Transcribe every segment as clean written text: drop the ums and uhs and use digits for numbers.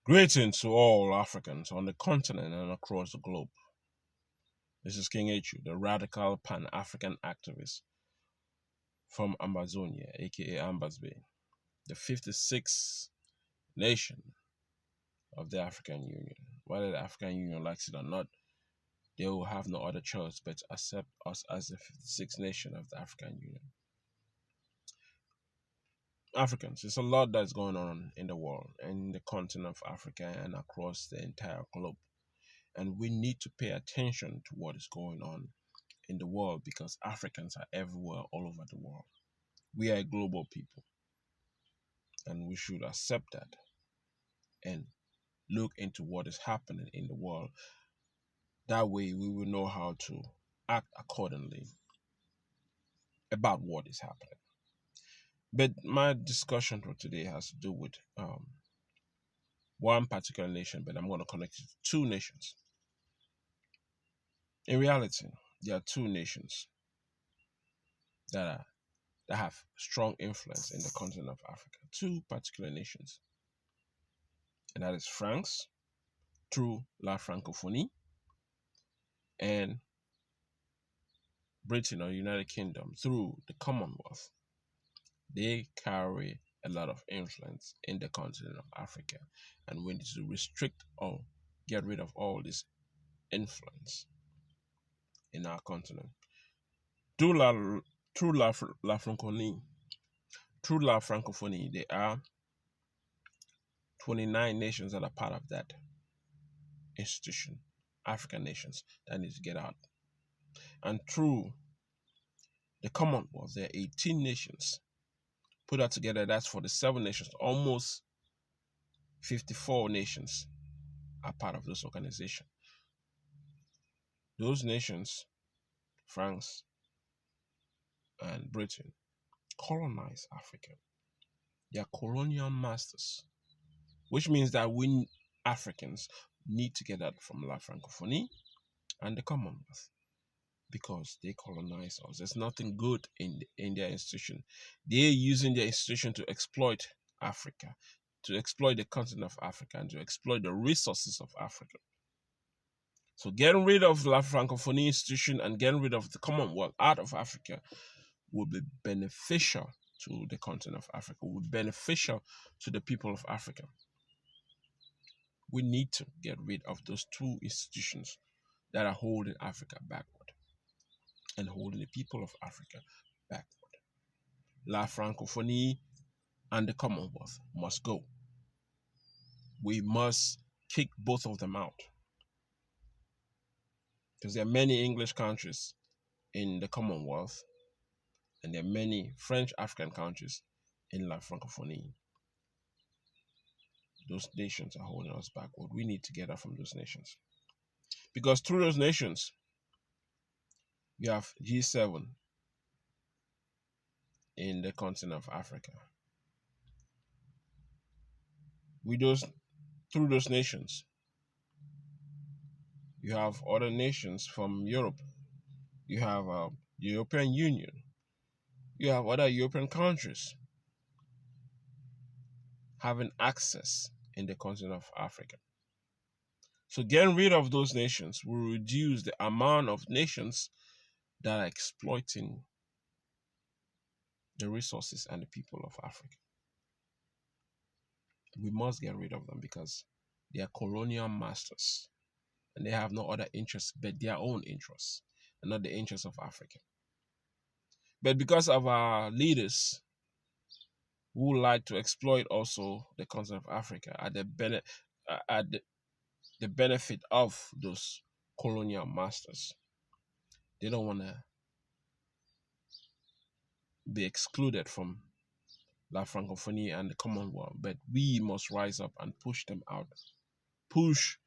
Greetings to all Africans on the continent and across the globe. This is King H, the radical Pan-African activist from Amazonia, aka Ambasbe, the 56th nation of the African Union. Whether the African Union likes it or not, they will have no other choice but to accept us as the 56th nation of the African Union. Africans, there's a lot that's going on in the world, in the continent of Africa and across the entire globe. And we need to pay attention to what is going on in the world because Africans are everywhere, all over the world. We are a global people and we should accept that and look into what is happening in the world. That way we will know how to act accordingly about what is happening. But my discussion for today has to do with one particular nation, but I'm going to connect it to two nations. In reality, there are two nations that have strong influence in the continent of Africa. Two particular nations. And that is France through La Francophonie and Britain or United Kingdom through the Commonwealth. They carry a lot of influence in the continent of Africa, and we need to restrict or get rid of all this influence in our continent. Through La Francophonie, there are 29 nations that are part of that institution, African nations that need to get out. And through the Commonwealth, there are 18 nations. Put that together, that's 47 nations. Almost 54 nations are part of this organization. Those nations, France and Britain, colonized Africa. They are colonial masters, which means that we Africans need to get out from La Francophonie and the Commonwealth because they colonize us. There's nothing good in their institution. They're using their institution to exploit Africa, to exploit the continent of Africa, and to exploit the resources of Africa. So getting rid of La Francophonie institution and getting rid of the Commonwealth out of Africa will be beneficial to the continent of Africa, will be beneficial to the people of Africa. We need to get rid of those two institutions that are holding Africa backward and holding the people of Africa backward. La Francophonie and the Commonwealth must go. We must kick both of them out because there are many English countries in the Commonwealth and there are many French African countries in La Francophonie. Those nations are holding us backward. We need to get out from those nations because through those nations you have G7 in the continent of Africa. Through those nations, you have other nations from Europe. You have the European Union. You have other European countries having access in the continent of Africa. So getting rid of those nations will reduce the amount of nations that are exploiting the resources and the people of Africa. We must get rid of them because they are colonial masters and they have no other interests but their own interests and not the interests of Africa. But because of our leaders who like to exploit also the continent of Africa at the benefit of those colonial masters, they don't want to be excluded from La Francophonie and the Commonwealth, but we must rise up and push them out. Push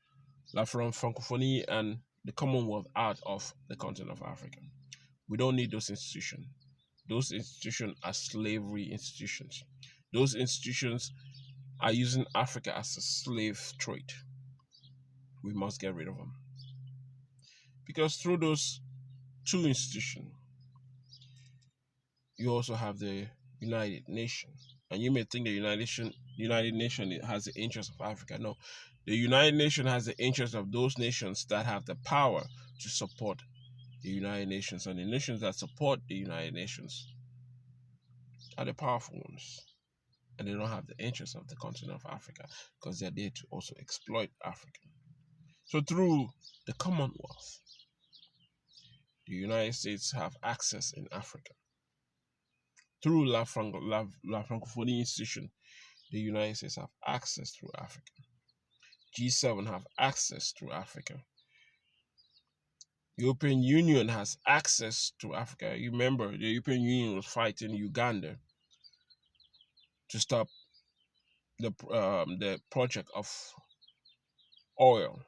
La Francophonie and the Commonwealth out of the continent of Africa. We don't need those institutions. Those institutions are slavery institutions. Those institutions are using Africa as a slave trade. We must get rid of them. Because through those two institutions, you also have the United Nations. And you may think the United Nations The United Nations has the interest of Africa. No, the United Nations has the interest of those nations that have the power to support the United Nations, and the nations that support the United Nations are the powerful ones, and they don't have the interest of the continent of Africa because they're there to also exploit Africa. So through the Commonwealth, the United States have access in Africa. Through La Francophonie institution, the United States have access through Africa. G7 have access through Africa. European Union has access to Africa. You remember the European Union was fighting Uganda to stop the project of oil.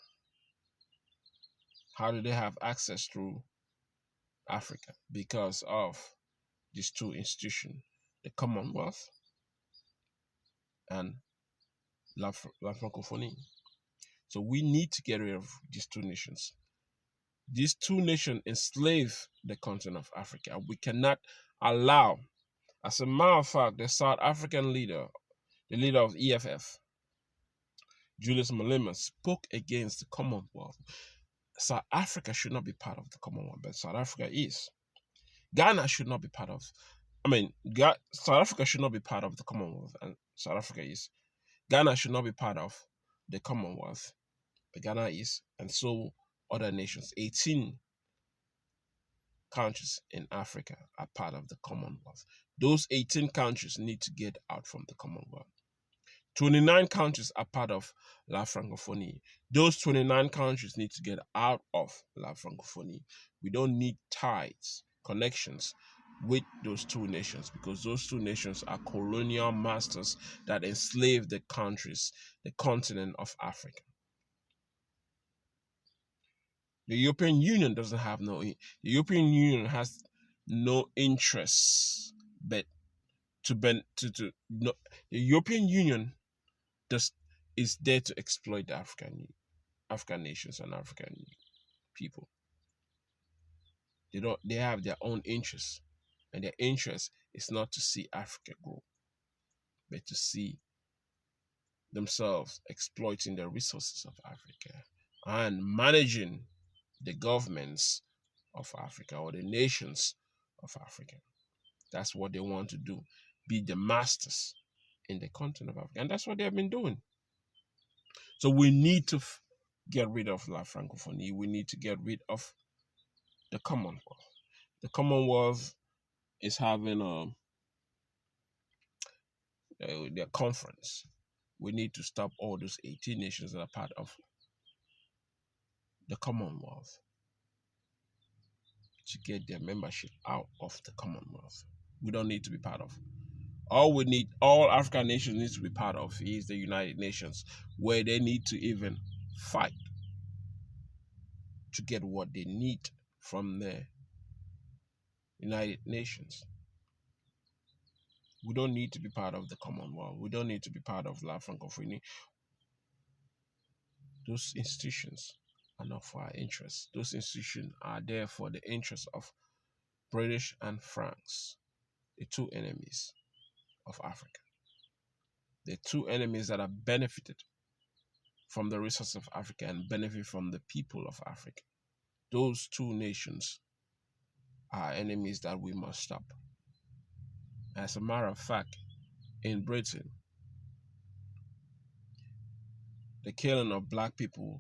How do they have access through Africa? Because of these two institutions, the Commonwealth and La Francophonie. So we need to get rid of these two nations. These two nations enslave the continent of Africa. We cannot allow, as a matter of fact, the South African leader, the leader of EFF, Julius Malema, spoke against the Commonwealth. South Africa should not be part of the Commonwealth, but South Africa is. Ghana should not be part of, South Africa should not be part of the Commonwealth, and South Africa is. Ghana should not be part of the Commonwealth, but Ghana is, and so other nations. 18 countries in Africa are part of the Commonwealth. Those 18 countries need to get out from the Commonwealth. 29 countries are part of La Francophonie. Those 29 countries need to get out of La Francophonie. We don't need ties, connections with those two nations, because those two nations are colonial masters that enslaved the countries, the continent of Africa. The European Union doesn't have the European Union has no interest but the European Union is there to exploit the African nations and African people. They have their own interests, and their interest is not to see Africa grow, but to see themselves exploiting the resources of Africa and managing the governments of Africa or the nations of Africa. That's what they want to do, be the masters in the continent of Africa. And that's what they have been doing. So we need to get rid of La Francophonie. We need to get rid of the Commonwealth. The Commonwealth is having their conference. We need to stop all those 18 nations that are part of the Commonwealth to get their membership out of the Commonwealth. We don't need to be part of. All African nations need to be part of is the United Nations, where they need to even fight to get what they need from the United Nations. We don't need to be part of the Commonwealth. We don't need to be part of La Francophonie. Those institutions are not for our interests. Those institutions are there for the interests of British and France, the two enemies of Africa. The two enemies that have benefited from the resources of Africa and benefit from the people of Africa. Those two nations are enemies that we must stop. As a matter of fact, in Britain, the killing of black people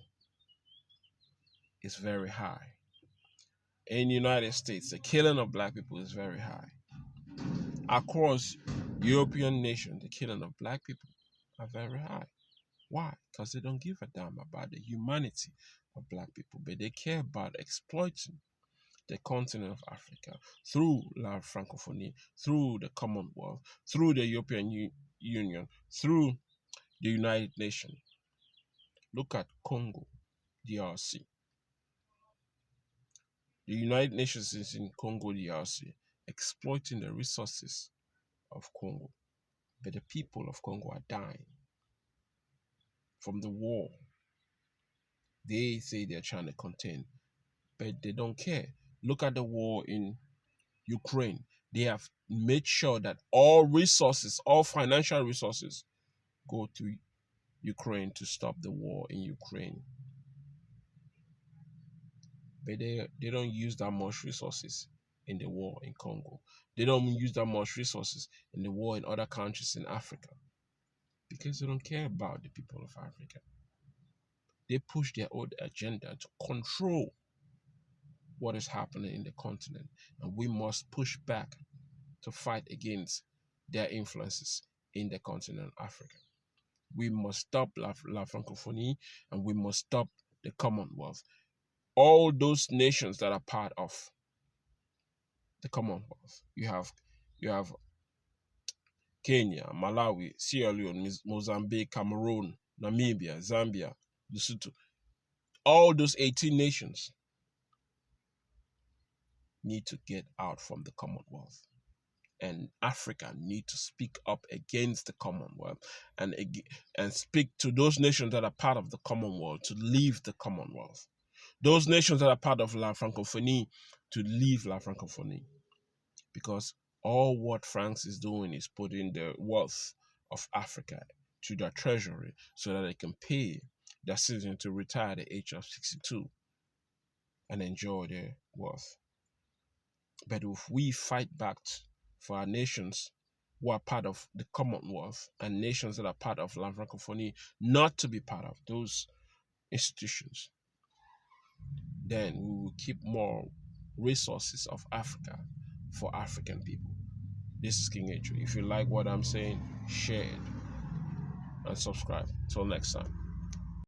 is very high. In the United States, the killing of black people is very high. Across European nations, the killing of black people are very high. Why? Because they don't give a damn about the humanity of black people, but they care about exploiting the continent of Africa through La Francophonie, through the Commonwealth, through the European Union, through the United Nations. Look at Congo, DRC. The United Nations is in Congo, DRC, exploiting the resources of Congo. But the people of Congo are dying from the war. They say they're trying to contain, but they don't care. Look at the war in Ukraine. They have made sure that all resources, all financial resources, go to Ukraine to stop the war in Ukraine. But they don't use that much resources in the war in Congo. They don't use that much resources in the war in other countries in Africa because they don't care about the people of Africa. They push their own agenda to control what is happening in the continent, and we must push back to fight against their influences in the continent of Africa. We must stop La Francophonie, and we must stop the Commonwealth. All those nations that are part of the Commonwealth. You have Kenya, Malawi, Sierra Leone, Mozambique, Cameroon, Namibia, Zambia, Lesotho. All those 18 nations need to get out from the Commonwealth. And Africa need to speak up against the Commonwealth and speak to those nations that are part of the Commonwealth to leave the Commonwealth. Those nations that are part of La Francophonie to leave La Francophonie. Because all what France is doing is putting the wealth of Africa to their treasury so that they can pay their citizens to retire at the age of 62 and enjoy their wealth. But if we fight back for our nations who are part of the Commonwealth and nations that are part of La Francophonie not to be part of those institutions, then we will keep more resources of Africa for African people. This is King H. If you like what I'm saying, share it and subscribe. Till next time.